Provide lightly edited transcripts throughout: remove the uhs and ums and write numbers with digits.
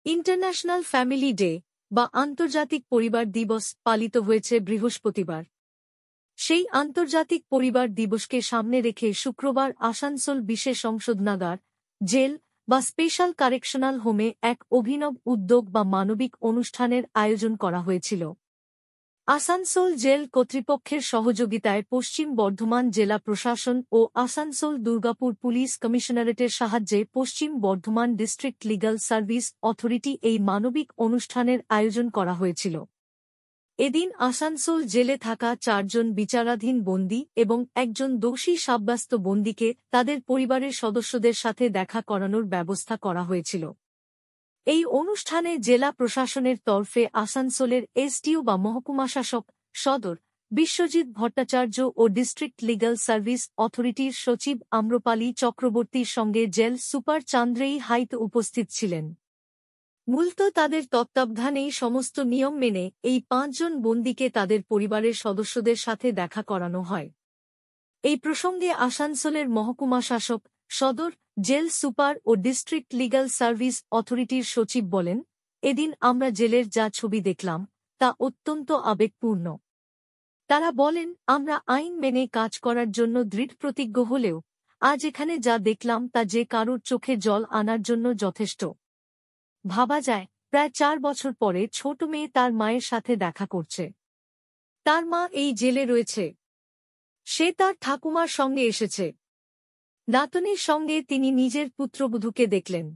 International family day বা আন্তর্জাতিক পরিবার দিবস পালিত হয়েছে বৃহস্পতিবার। সেই আন্তর্জাতিক পরিবার দিবসকে সামনে রেখে শুক্রবার আসানসোল বিশেষ সংশোধনাগার, জেল বা স্পেশাল কারেকশনাল হোমে এক অভিনব উদ্যোগ বা মানবিক অনুষ্ঠানের আয়োজন করা হয়েছিল। আসানসোল জেল কর্তৃপক্ষের সহযোগিতায় পশ্চিম বর্ধমান জেলা প্রশাসন ও আসানসোল দুর্গাপুর পুলিশ কমিশনারেটের সাহায্যে পশ্চিম Bardhaman district legal service authority এই মানবিক অনুষ্ঠানের আয়োজন করা হয়েছিল। এদিন আসানসোল জেলে থাকা 4 জন বিচারাধীন বন্দী এবং একজন দোষী সাব্যস্ত বন্দীকে তাদের পরিবারের সদস্যদের সাথে দেখা করানোর ব্যবস্থা করা হয়েছিল। এই অনুষ্ঠানে জেলা প্রশাসনের তরফে আসানসোলের এসডিও বা মহকুমা শাসক সদর বিশ্বজিৎ ভট্টাচার্য ও ডিস্ট্রিক্ট লিগ্যাল সার্ভিস অথরিটির সচিব আম্রপালি চক্রবর্তীর সঙ্গে জেল সুপার চান্দ্রেই হাইত উপস্থিত ছিলেন। মূলত তাদের তত্ত্বাবধানেই সমস্ত নিয়ম মেনে এই 5 জন বন্দীকে তাদের পরিবারের সদস্যদের সাথে দেখা করানো হয়। এই প্রসঙ্গে আসানসোলের মহকুমা শাসক সদর জেল সুপার ও ডিস্ট্রিক্ট লিগ্যাল সার্ভিস অথরিটির সচিব বলেন, এদিন আমরা জেলের যা ছবি দেখলাম তা অত্যন্ত আবেগপূর্ণ। তারা বলেন, আমরা আইন মেনে কাজ করার জন্য দৃঢ়প্রতিজ্ঞ হলেও আজ এখানে যা দেখলাম তা যে কারোর চোখে জল আনার জন্য যথেষ্ট। ভাবা যায়, প্রায় 4 বছর পরে ছোট মেয়ে তার মায়ের সাথে দেখা করছে। তার মা এই জেলে রয়েছে। সে তার ঠাকুমার সঙ্গে এসেছে। নাতনির সঙ্গে তিনি নিজের পুত্রবধূকে দেখলেন।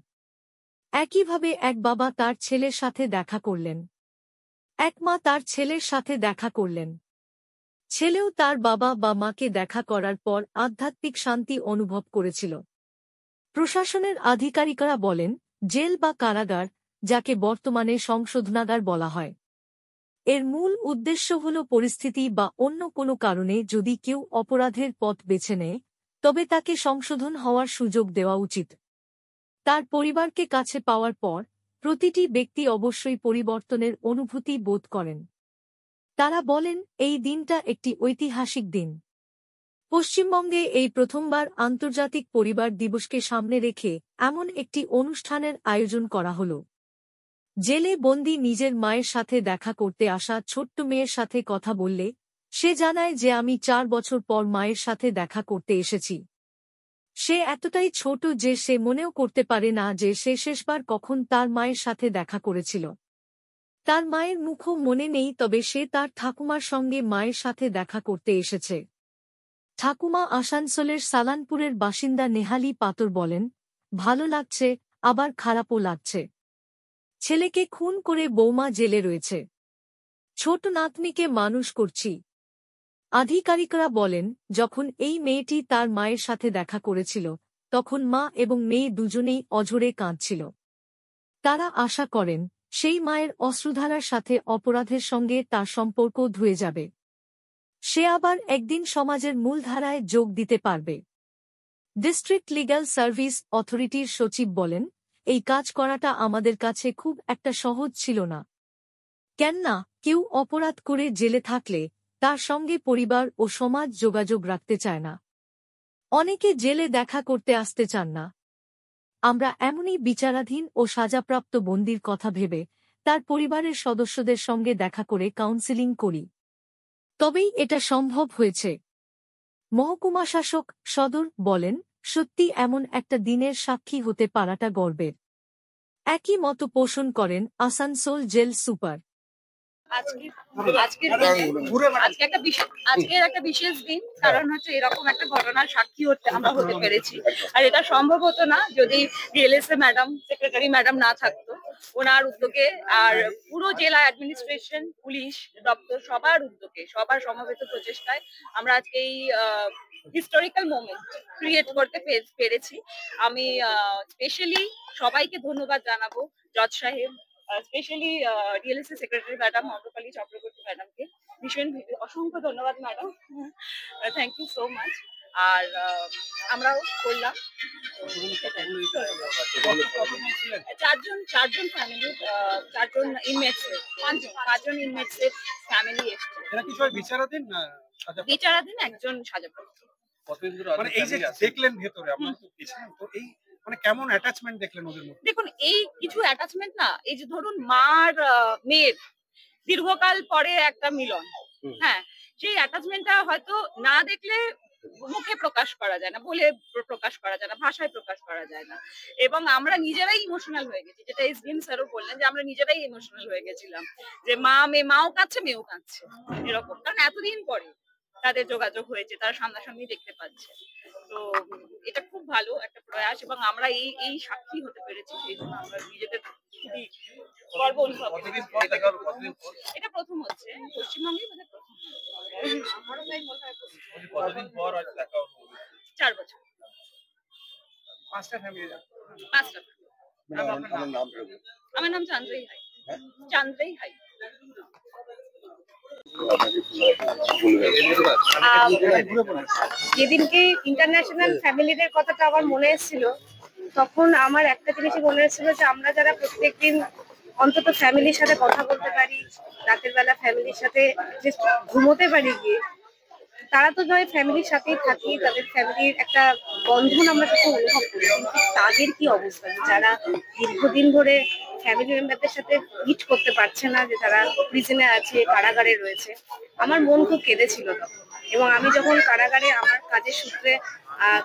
একইভাবে এক বাবা তার ছেলের সাথে দেখা করলেন। এক মা তার ছেলের সাথে দেখা করলেন। ছেলেও তার বাবা বা মাকে দেখা করার পর আধ্যাত্মিক শান্তি অনুভব করেছিল। প্রশাসনের আধিকারিকরা বলেন, জেল বা কারাগার, যাকে বর্তমানে সংশোধনাগার বলা হয়, এর মূল উদ্দেশ্য হল পরিস্থিতি বা অন্য কোনো কারণে যদি কেউ অপরাধের পথ বেছে নেয় তবে তাকে সংশোধন হওয়ার সুযোগ দেওয়া উচিত। তার পরিবারকে কাছে পাওয়ার পর প্রতিটি ব্যক্তি অবশ্যই পরিবর্তনের অনুভূতি বোধ করেন। তারা বলেন, এই দিনটা একটি ঐতিহাসিক দিন। পশ্চিমবঙ্গে এই প্রথমবার আন্তর্জাতিক পরিবার দিবসকে সামনে রেখে এমন একটি অনুষ্ঠানের আয়োজন করা হল। জেলে বন্দী নিজের মায়ের সাথে দেখা করতে আসা ছোট্ট মেয়ের সাথে কথা বললে সে জানায় যে আমি 4 বছর পর মায়ের সাথে দেখা করতে এসেছি। সে এতটাই ছোট যে সে মনেও করতে পারে না যে সে শেষবার কখন তার মায়ের সাথে দেখা করেছিল। তার মায়ের মুখও মনে নেই, তবে সে তার ঠাকুমার সঙ্গে মায়ের সাথে দেখা করতে এসেছে। ঠাকুমা আসানসোলের সালানপুরের বাসিন্দা নেহালি পাতর বলেন, ভালো লাগছে, আবার খারাপও লাগছে। ছেলেকে খুন করে বৌমা জেলে রয়েছে। ছোট নাতনিকে মানুষ করছি। আধিকারিকরা বলেন, যখন এই মেয়েটি তার মায়ের সাথে দেখা করেছিল তখন মা এবং মেয়ে দুজনেই অঝরে কাঁদছিল। তারা আশা করেন সেই মায়ের অশ্রুধারার সাথে অপরাধের সঙ্গে তার সম্পর্ক ধুয়ে যাবে। সে আবার একদিন সমাজের মূলধারায় যোগ দিতে পারবে। ডিস্ট্রিক্ট লিগ্যাল সার্ভিস অথরিটির সচিব বলেন, এই কাজ করাটা আমাদের কাছে খুব একটা সহজ ছিল না। কেননা কেউ অপরাধ করে জেলে থাকলে তার সঙ্গে পরিবার ও সমাজ যোগাযোগ রাখতে চায় না। অনেকে জেলে দেখা করতে আসতে চান না। আমরা এমনই বিচারাধীন ও সাজাপ্রাপ্ত বন্দীর কথা ভেবে তার পরিবারের সদস্যদের সঙ্গে দেখা করে কাউন্সেলিং করি। তবেই এটা সম্ভব হয়েছে। মহকুমা শাসক সদর বলেন, সত্যি এমন একটা দিনের সাক্ষী হতে পারাটা গর্বের। একই মত পোষণ করেন আসানসোল জেল সুপার। আজকের একটা বিশেষ দিন, কারণ হচ্ছে এরকম একটা ঘটনার সাক্ষী আমরা হতে পেরেছি। আর এটা সম্ভব হতো না যদি ডিএলএসএ ম্যাডাম, সেক্রেটারি ম্যাডাম না থাকতো। ওনার উদ্যোগে আর পুরো জেলা অ্যাডমিনিস্ট্রেশন, পুলিশ দপ্তর সবার উদ্যোগে, সবার সমবেত প্রচেষ্টায় আমরা আজকে এই হিস্টোরিক্যাল মোমেন্ট ক্রিয়েট করতে পেরেছি। আমি স্পেশালি সবাইকে ধন্যবাদ জানাবো, জজ সাহেব, specially DLSA secretary madam Amrapali Chakraborty ম্যাডামকে ভীষণ অসংখ্য ধন্যবাদ madam, thank you so much. আর আমরাও করলাম। 4 জন ফ্যামিলি, 4 জন ইনমেটস, 5 জন ইনমেটস এর ফ্যামিলি এসেছে। এরা কি সবাই বিচারাধীন না বিচারাধীন? একজন সাজাপ্রাপ্ত। মানে এই যে দেখলেন ভেতরে আপনারা তো গেছিলেন, তো এই মানে কেমন অ্যাটাচমেন্ট দেখলেন ওদের মধ্যে? দেখুন, এই কিছু অ্যাটাচমেন্ট না, এই যে ধরুন মার মেয়ের দীর্ঘকাল পরে একটা মিলন, হ্যাঁ, সেই অ্যাটাচমেন্টটা হয়তো না দেখলে মুখে প্রকাশ করা যায় না, বলে প্রকাশ করা যায় না, ভাষায় প্রকাশ করা যায় না। এবং আমরা নিজেরাই ইমোশনাল হয়ে গেছি, যেটা এসডিএম স্যারও বললেন যে আমরা নিজেরাই ইমোশনাল হয়ে গেছিলাম, যে মাও কাঁদছে, মেয়েও কাঁদছে, এরকম। কারণ এতদিন পরে তাদের যোগাযোগ হয়েছে, তারা সামনাসামনি দেখতে পাচ্ছে। তো এটা খুব ভালো একটা প্রয়াস, এবং আমরা এই সাক্ষী হতে পেরেছি, সেই জন্য আমরা নিজেদের খুবই গর্ব অনুভব করছি। এটা প্রথম হচ্ছে পশ্চিমবঙ্গে, মানে প্রথম। আমারও তাই মনে হয়। কতদিন পর আজ দেখা হলো? 4 বছর। 5টা ফ্যামিলি। 5টা। আমার নাম চান্দ্রেই হাই। চান্দ্রেই হাই। যেদিনকে ইন্টারন্যাশনাল ফ্যামিলিদের কথাটা আমার মনে এসেছিল, তখন আমার একটা জিনিসই মনে এসেছিল যে আমরা যারা প্রত্যেকদিন অন্তত ফ্যামিলির সাথে কথা বলতে পারি, রাতের বেলা ফ্যামিলির সাথে যে ঘুমোতে পারি গিয়ে, তারা তো নয় ফ্যামিলির সাথেই থাকি, তাদের ফ্যামিলির একটা বন্ধন আমরা সেটা অনুভব করি। কিন্তু তাদের কি অবস্থা, যারা দীর্ঘদিন ধরে ফ্যামিলি মেম্বারদের সাথে মিট করতে পারছে না, যে তারা প্রিজনে আছে, কারাগারে রয়েছে। আমার মন খুব কেঁদেছিল তখন। এবং আমি যখন কারাগারে আমার কাজের সূত্রে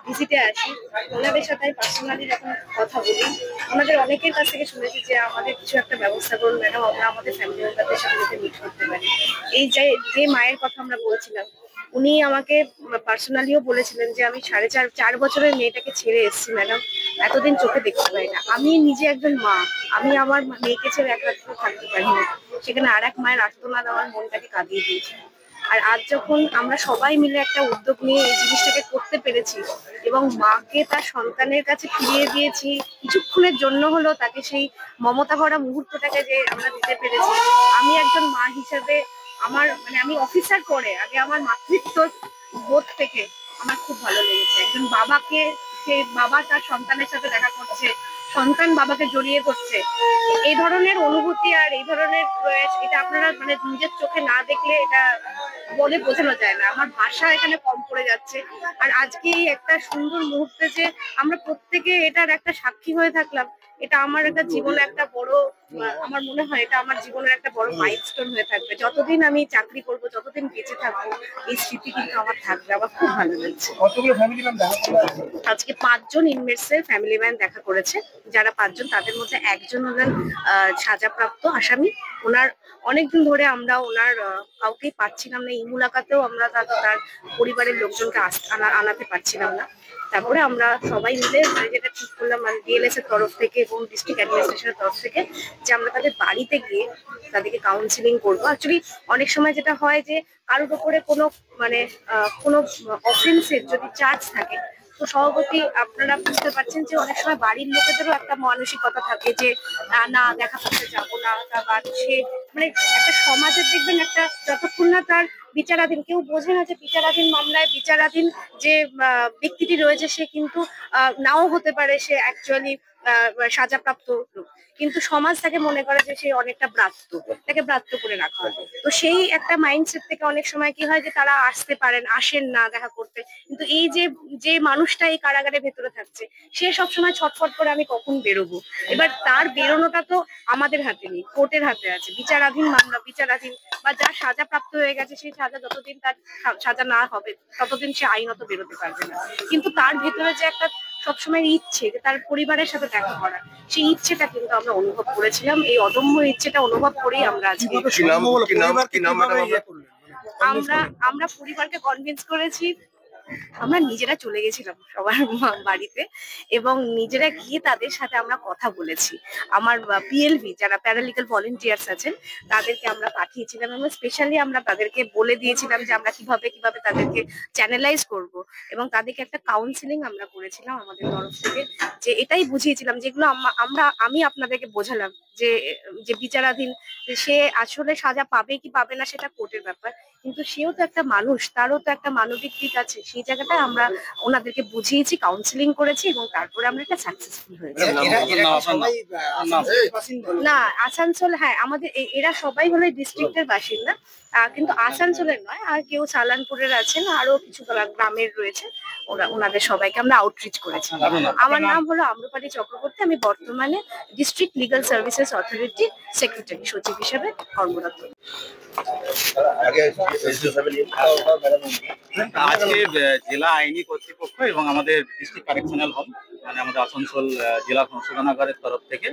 ভিজিটে আসি, ওনাদের সাথে পার্সোনালি যখন কথা বলি, ওনাদের অনেকের কাছ থেকে শুনেছি যে আমাদের কিছু একটা ব্যবস্থা করুন ম্যাডাম, আমরা আমাদের ফ্যামিলি মেম্বারদের সাথে যাতে মিট করতে পারি। এই যে মায়ের কথা আমরা বলছিলাম, উনি আমাকে পার্সোনালিও বলেছিলেন যে আমি 4.5 বছরের মেয়েটাকে ছেড়ে এসেছি ম্যাডাম, এতদিন চোখে দেখতে পাই না। আমি নিজে একজন মা, আমি আমার মেয়েকে ছেড়ে এক রাত্রে থাকতে পারি না। সেখানে আর এক মায়ের আর্তনাদ আমার মনটাকে কাঁদিয়ে দিয়েছে। আর আজ যখন আমরা সবাই মিলে একটা উদ্যোগ নিয়ে এই জিনিসটাকে করতে পেরেছি, এবং মাকে তার সন্তানের কাছে ফিরিয়ে দিয়েছি, কিছুক্ষণের জন্য হলো তাকে সেই মমতা ভরা মুহূর্তটাকে যে আমরা দিতে পেরেছি, আমি একজন মা হিসেবে আমার মানে আমি অফিসার করে আগে আমার মাতৃত্ব বোধ থেকে আমার খুব ভালো লেগেছে। একজন বাবাকে, সে বাবা তার সন্তানের সাথে দেখা করছে, সন্তান বাবাকে জড়িয়ে ধরছে, এই ধরনের অনুভূতি আর এই ধরনের প্রয়াস, এটা আপনারা মানে নিজের চোখে না দেখলে এটা বলে বোঝানো যায় না। আমার ভাষা এখানে কম পড়ে যাচ্ছে। আর আজকে এই একটা সুন্দর মুহূর্তে যে আমরা প্রত্যেকে এটার একটা সাক্ষী হয়ে থাকলাম, এটা আমার একটা জীবনে একটা বড়, আমার মনে হয় এটা আমার জীবনের একটা বড় মাইলস্টোন হয়ে থাকবে। যতদিন আমি চাকরি করব, যতদিন বেঁচে থাকবো, এই স্মৃতি কিন্তু আমার থাকবে। আমার খুব ভালো লাগছে। কতগুলো ফ্যামিলি ম্যাম দেখা করলেন? আজকে 5 জন ইনমেটসের ফ্যামিলি ম্যান দেখা করেছে। যারা 5 জন, তাদের মধ্যে একজন হলেন সাজাপ্রাপ্ত আসামি। ওনার অনেকদিন ধরে আমরা ওনার কাউকেই পাচ্ছিলাম না। এই মুলাকাতেও আমরা তার পরিবারের লোকজনকে আনাতে পারছিলাম না। তারপরে আমরা সবাই মিলে যেটা ঠিক করলাম, মানে ডিএলএস এর তরফ থেকে এবং ডিস্ট্রিক্ট অ্যাডমিনিস্ট্রেশনের তরফ থেকে, যে আমরা তাদের বাড়িতে গিয়ে তাদেরকে কাউন্সিলিং করবো। অ্যাকচুয়ালি অনেক সময় যেটা হয় যে কারোর উপরে কোনো মানে কোনো অফেন্সের যদি চার্জ থাকে, তো সভাপতি আপনারা বুঝতে পারছেন যে অনেক সময় বাড়ির লোকেদেরও একটা মানসিকতা থাকে যে না, দেখা করতে যাবো না, বা সে মানে একটা সমাজের দেখবেন একটা, যতক্ষণ না তার বিচারাধীন, কেউ বোঝে না যে বিচারাধীন মামলায় বিচারাধীন যে ব্যক্তিটি রয়েছে সে কিন্তু নাও হতে পারে, সে অ্যাকচুয়ালি সাজাপ্রাপ্ত লোক, কিন্তু সমাজ তাকে মনে করে যে সে অনেকটা ব্রাত্য, তাকে ব্রাত্য করে রাখা হয়। তো সেই একটা মাইন্ডসেট থেকে অনেক সময় কি হয় যে তারা আসেন না দেখা করতে। কিন্তু এই যে মানুষটা এই কারাগারের ভেতরে থাকছে, সে সবসময় ছটফট করে আমি কখন বেরোবো। এবার তার বেরোনোটা তো আমাদের হাতে নেই, কোর্টের হাতে আছে। বিচারাধীন মামলা, বিচারাধীন বা যার সাজা প্রাপ্ত হয়ে গেছে, সেই সাজা যতদিন তার সাজা না হবে ততদিন সে আইনত বেরোতে পারবে না। কিন্তু তার ভেতরে যে একটা সবসময় ইচ্ছে যে তার পরিবারের সাথে দেখা করা, সেই ইচ্ছেটা কিন্তু আমরা অনুভব করেছিলাম। এই অদম্য ইচ্ছেটা অনুভব করেই আমরা আজকে আমরা পরিবারকে কনভিন্স করেছি। আমরা নিজেরা চলে গেছিলাম সবার বাড়িতে, এবং নিজেরা গিয়ে তাদের সাথে আমরা কথা বলেছি। আমার পিএলভি যারা প্যারালিগাল ভলেন্টিয়ার্স আছেন, তাদেরকে আমরা পাঠিয়েছিলাম, এবং স্পেশালি আমরা তাদেরকে বলে দিয়েছিলাম যে আমরা কিভাবে তাদেরকে চ্যানেলাইজ করব, এবং তাদেরকে একটা কাউন্সিলিং আমরা করেছিলাম আমাদের তরফ থেকে। যে এটাই বুঝিয়েছিলাম যেগুলো আমি আপনাদেরকে বোঝালাম, যে যে বিচারাধীন, সে আসলে সাজা পাবে কি পাবে না সেটা কোর্টের ব্যাপার, কিন্তু সেও তো একটা মানুষ, তারও তো একটা মানবিক দিক আছে। সেই জায়গাটা আমরা ওনাদেরকে বুঝিয়েছি, কাউন্সিলিং করেছি এবং তারপরে আমরা এটা সাকসেসফুল হয়েছি। না, আসানসোল, হ্যাঁ আমাদের এরা সবাই হলো ডিস্ট্রিক্টের বাসিন্দা, কিন্তু আসানসোলের নয়, আর কেউ সালানপুরের আছেন, আরো কিছু গ্রামের রয়েছে, ওনাদের সবাইকে আমরা আউটরিচ করেছি। আমার নাম হলো আম্রপালি চক্রবর্তী, আমি বর্তমানে district legal services authority secretary সচিব হিসেবে কর্মরত। আজকে জেলা আইনি কর্তৃপক্ষ এবং আমাদের ডিস্ট্রিক্ট কারেকশনাল হোম মানে আমাদের আসানসোল জেলা সংশোধনাগারের তরফ থেকে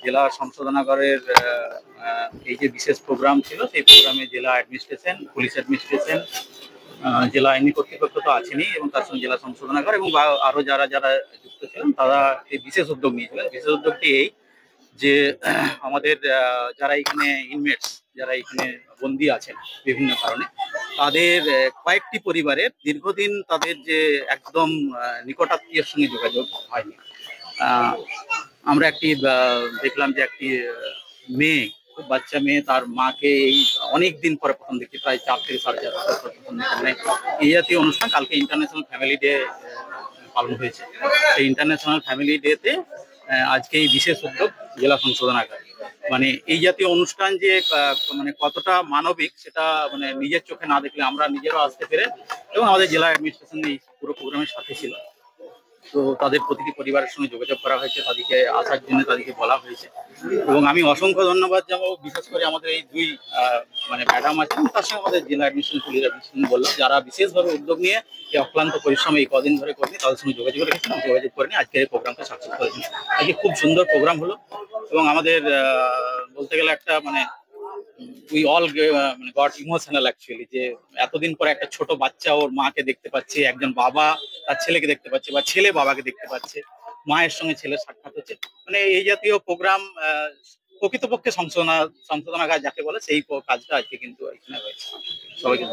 জেলা সংশোধনাগারের এই যে বিশেষ প্রোগ্রাম ছিল, সেই প্রোগ্রামে জেলা অ্যাডমিনিস্ট্রেশন, পুলিশ অ্যাডমিনিস্ট্রেশন, জেলা আইনি কর্তৃপক্ষ তো আছেনই এবং তার সঙ্গে জেলা সংশোধনাগার এবং আরো যারা যারা যুক্ত ছিলেন তারা এই বিশেষ উদ্যোগ নিয়েছিলেন। বিশেষ উদ্যোগটি এই যে আমাদের যারা এখানে ইনমেটস, যারা এখানে বন্দী আছেন বিভিন্ন কারণে, তাদের কয়েকটি পরিবারের দীর্ঘদিন তাদের যে একদম নিকটাত্মীয়ের সঙ্গে যোগাযোগ হয়নি। আমরা একটি দেখলাম যে একটি মেয়ে, খুব বাচ্চা মেয়ে, তার মাকে এই অনেক দিন পরে প্রথম দেখি, প্রায় 4 থেকে 4.5 বছর প্রথম দেখি। মানে এই জাতীয় অনুষ্ঠান, কালকে ইন্টারন্যাশনাল ফ্যামিলি ডে পালন হয়েছে, সেই ইন্টারন্যাশনাল ফ্যামিলি ডেতে আজকে এই বিশেষ উদ্যোগ জেলা সংশোধনাগার। মানে এই জাতীয় অনুষ্ঠান যে মানে কতটা মানবিক সেটা মানে নিজের চোখে না দেখলে আমরা নিজেরাও আসতে পেরে, এবং আমাদের জেলা অ্যাডমিনিস্ট্রেশন এই পুরো প্রোগ্রামের সাথে ছিল। তো তাদের প্রতিটি পরিবারের সঙ্গে যোগাযোগ করা হয়েছে, তাদেরকে আসার জন্য তাদেরকে বলা হয়েছে, এবং আমি অসংখ্য ধন্যবাদ জানাবো বিশেষ করে আমাদের এই দুই মানে ম্যাডাম আছেন, তার সঙ্গে আমাদের জেলা অ্যাডমিনিস্ট্রেশন, পুলিশ অ্যাডমিনিস্ট্রেশন বললাম, যারা বিশেষভাবে উদ্যোগ নিয়ে এই অক্লান্ত পরিশ্রমে এই কদিন ধরে করেনি, তাদের সঙ্গে যোগাযোগ রেখেছেন, যোগাযোগ করে নিয়ে আজকের এই প্রোগ্রামটা সাকসেস করেছেন। আজকে খুব সুন্দর প্রোগ্রাম হলো এবং আমাদের বলতে গেলে একটা মানে উই অল মানে গট ইমোশনাল অ্যাকচুয়ালি, যে এতদিন পরে একটা ছোট বাচ্চা ওর মাকে দেখতে পাচ্ছে, একজন বাবা তার ছেলেকে দেখতে পাচ্ছে, বা ছেলে বাবাকে দেখতে পাচ্ছে, মায়ের সঙ্গে ছেলের সাক্ষাৎ হচ্ছে। মানে এই জাতীয় প্রোগ্রাম প্রকৃতপক্ষে সংশোধনাগার যাকে বলে সেই কাজটা আজকে কিন্তু এখানে হয়েছে। সবাইকে